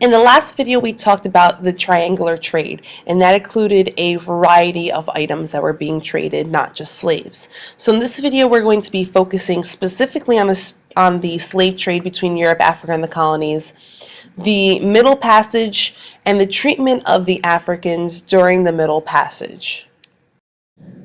In the last video, we talked about the triangular trade, and that included a variety of items that were being traded, not just slaves. So in this video, we're going to be focusing specifically on the slave trade between Europe, Africa, and the colonies, the Middle Passage, and the treatment of the Africans during the Middle Passage.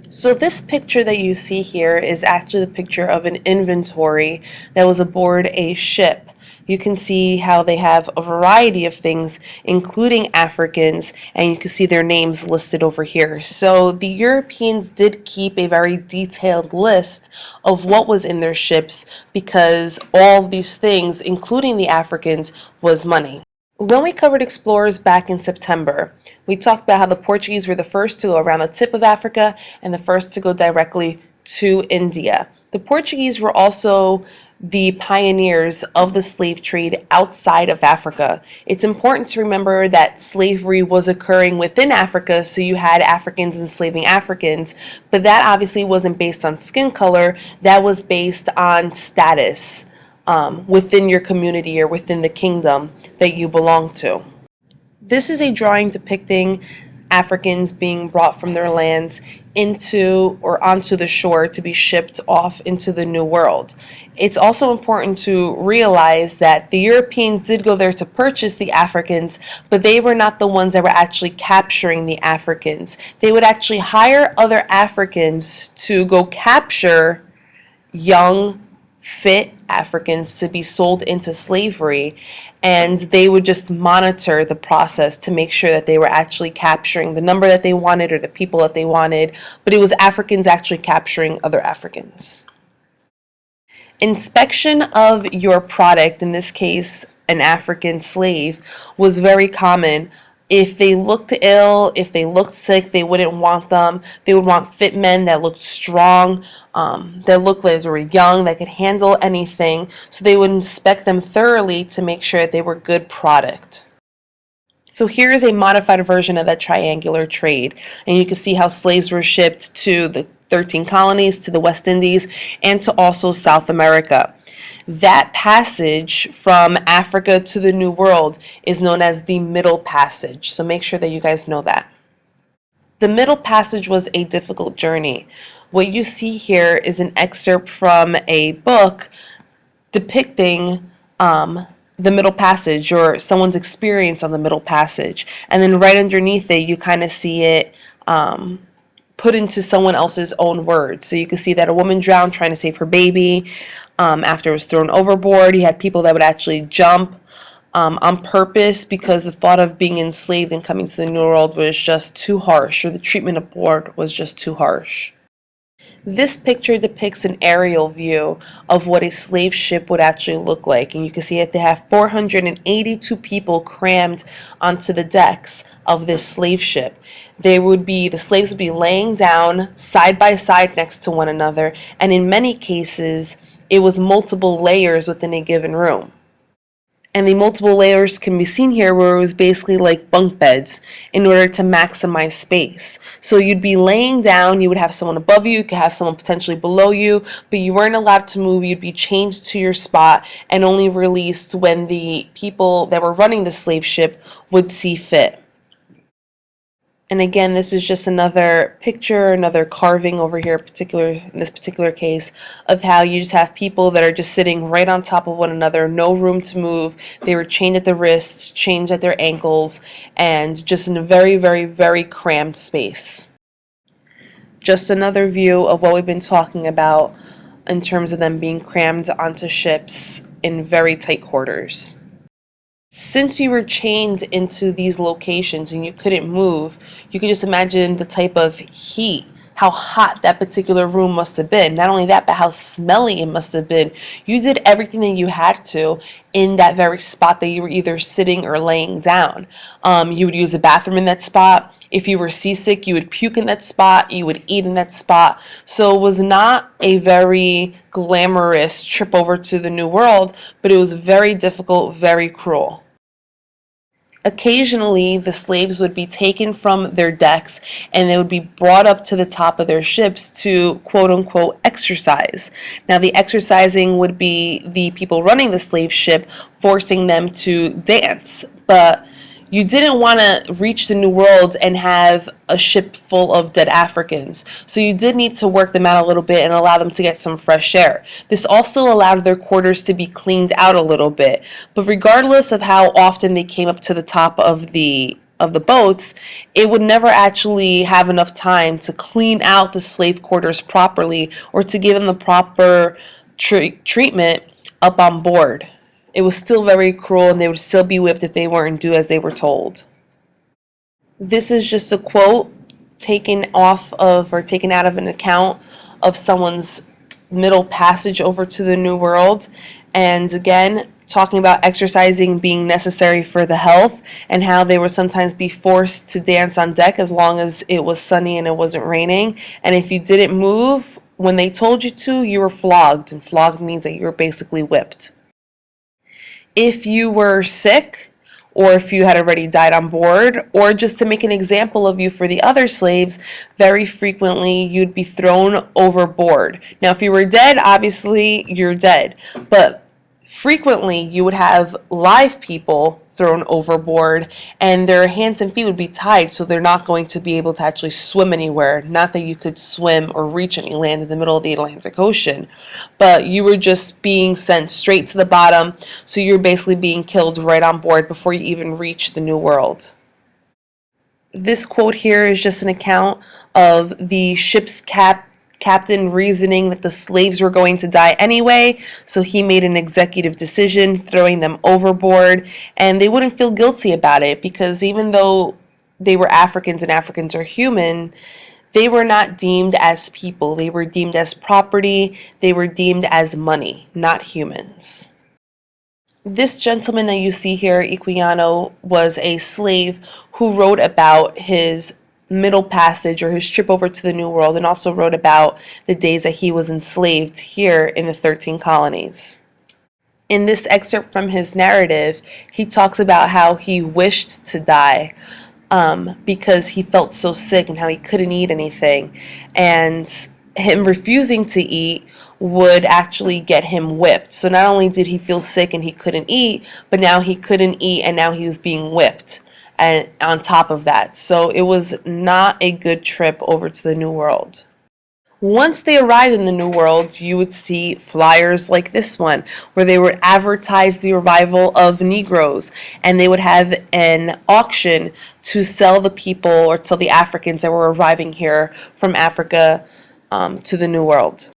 So this picture that you see here is actually the picture of an inventory that was aboard a ship. You can see how they have a variety of things, including Africans, and you can see their names listed over here. So the Europeans did keep a very detailed list of what was in their ships because all of these things, including the Africans, was money. When we covered explorers back in September, we talked about how the Portuguese were the first to go around the tip of Africa and the first to go directly to India. The Portuguese were also the pioneers of the slave trade outside of Africa. It's important to remember that slavery was occurring within Africa, so you had Africans enslaving Africans, but that obviously wasn't based on skin color, that was based on status within your community or within the kingdom that you belong to. This is a drawing depicting Africans being brought from their lands into or onto the shore to be shipped off into the New World. It's also important to realize that the Europeans did go there to purchase the Africans, but they were not the ones that were actually capturing the Africans. They would actually hire other Africans to go capture young, fit Africans to be sold into slavery, and they would just monitor the process to make sure that they were actually capturing the number that they wanted or the people that they wanted, but it was Africans actually capturing other Africans. Inspection of your product, in this case an African slave, was very common. If they looked ill, if they looked sick, they wouldn't want them. They would want fit men that looked strong, that looked like they were young, that could handle anything. So they would inspect them thoroughly to make sure that they were good product. So here is a modified version of that triangular trade. And you can see how slaves were shipped to the 13 colonies, to the West Indies, and to also South America. That passage from Africa to the New World is known as the Middle Passage, so make sure that you guys know that. The Middle Passage was a difficult journey. What you see here is an excerpt from a book depicting the Middle Passage or someone's experience on the Middle Passage, and then right underneath it you kind of see it put into someone else's own words. So you can see that a woman drowned trying to save her baby after it was thrown overboard. You had people that would actually jump on purpose because the thought of being enslaved and coming to the New World was just too harsh, or the treatment aboard was just too harsh. This picture depicts an aerial view of what a slave ship would actually look like, and you can see that they have 482 people crammed onto the decks of this slave ship. The slaves would be laying down side by side next to one another, and in many cases it was multiple layers within a given room. And the multiple layers can be seen here where it was basically like bunk beds in order to maximize space. So you'd be laying down, you would have someone above you, you could have someone potentially below you, but you weren't allowed to move. You'd be changed to your spot and only released when the people that were running the slave ship would see fit. And again, this is just another picture, another carving over here, in this particular case, of how you just have people that are just sitting right on top of one another, no room to move. They were chained at the wrists, chained at their ankles, and just in a very, very, very cramped space. Just another view of what we've been talking about in terms of them being crammed onto ships in very tight quarters. Since you were chained into these locations and you couldn't move, you can just imagine the type of heat, how hot that particular room must have been. Not only that, but how smelly it must have been. You did everything that you had to in that very spot that you were either sitting or laying down. You would use a bathroom in that spot. If you were seasick, you would puke in that spot. You would eat in that spot. So it was not a very glamorous trip over to the New World, but it was very difficult, very cruel. Occasionally, the slaves would be taken from their decks and they would be brought up to the top of their ships to quote-unquote exercise. Now, the exercising would be the people running the slave ship forcing them to dance, But you didn't want to reach the New World and have a ship full of dead Africans. So you did need to work them out a little bit and allow them to get some fresh air. This also allowed their quarters to be cleaned out a little bit. But regardless of how often they came up to the top of the boats, it would never actually have enough time to clean out the slave quarters properly or to give them the proper treatment up on board. It was still very cruel, and they would still be whipped if they weren't do as they were told. This is just a quote taken off of or taken out of an account of someone's middle passage over to the New World. And again, talking about exercising being necessary for the health and how they would sometimes be forced to dance on deck as long as it was sunny and it wasn't raining. And if you didn't move when they told you to, you were flogged. And flogged means that you were basically whipped. If you were sick, or if you had already died on board, or just to make an example of you for the other slaves, very frequently you'd be thrown overboard. Now, if you were dead, obviously you're dead, but frequently you would have live people thrown overboard, and their hands and feet would be tied, so they're not going to be able to actually swim anywhere. Not that you could swim or reach any land in the middle of the Atlantic Ocean, but you were just being sent straight to the bottom, so you're basically being killed right on board before you even reach the New World. This quote here is just an account of the ship's captain reasoning that the slaves were going to die anyway, so he made an executive decision throwing them overboard, and they wouldn't feel guilty about it because even though they were Africans and Africans are human, they were not deemed as people. They were deemed as property. They were deemed as money, not humans. This gentleman that you see here, Equiano, was a slave who wrote about his middle passage or his trip over to the New World, and also wrote about the days that he was enslaved here in the 13 colonies. In this excerpt from his narrative, he talks about how he wished to die because he felt so sick and how he couldn't eat anything, and him refusing to eat would actually get him whipped. So not only did he feel sick and he couldn't eat, but now he couldn't eat and now he was being whipped. And on top of that, so it was not a good trip over to the New World. Once they arrived in the New World, you would see flyers like this one, where they would advertise the arrival of Negroes, and they would have an auction to sell the people or sell the Africans that were arriving here from Africa to the New World.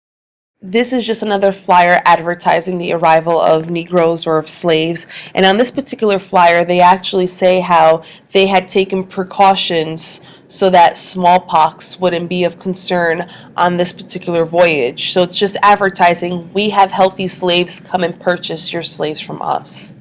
This is just another flyer advertising the arrival of Negroes or of slaves. And on this particular flyer, they actually say how they had taken precautions so that smallpox wouldn't be of concern on this particular voyage. So it's just advertising, we have healthy slaves, come and purchase your slaves from us.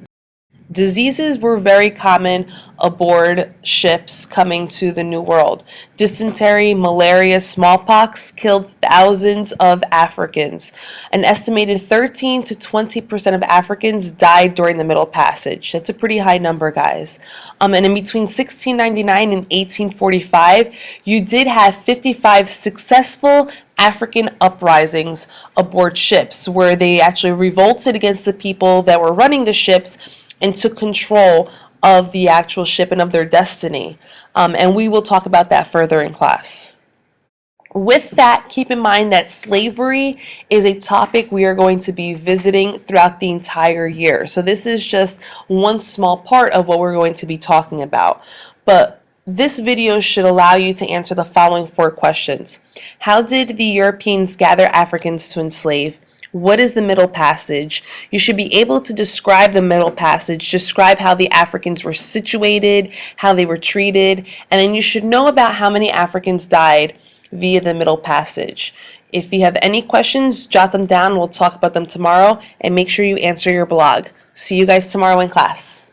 Diseases were very common aboard ships coming to the New World. Dysentery, malaria, smallpox killed thousands of Africans. An estimated 13 to 20% of Africans died during the Middle Passage. That's a pretty high number, guys. And in between 1699 and 1845, you did have 55 successful African uprisings aboard ships where they actually revolted against the people that were running the ships and took control of the actual ship and of their destiny. And we will talk about that further in class. With that, keep in mind that slavery is a topic we are going to be visiting throughout the entire year. So this is just one small part of what we're going to be talking about. But this video should allow you to answer the following 4 questions. How did the Europeans gather Africans to enslave? What is the Middle Passage? You should be able to describe the Middle Passage, describe how the Africans were situated, how they were treated, and then you should know about how many Africans died via the Middle Passage. If you have any questions, jot them down. We'll talk about them tomorrow, and make sure you answer your blog. See you guys tomorrow in class.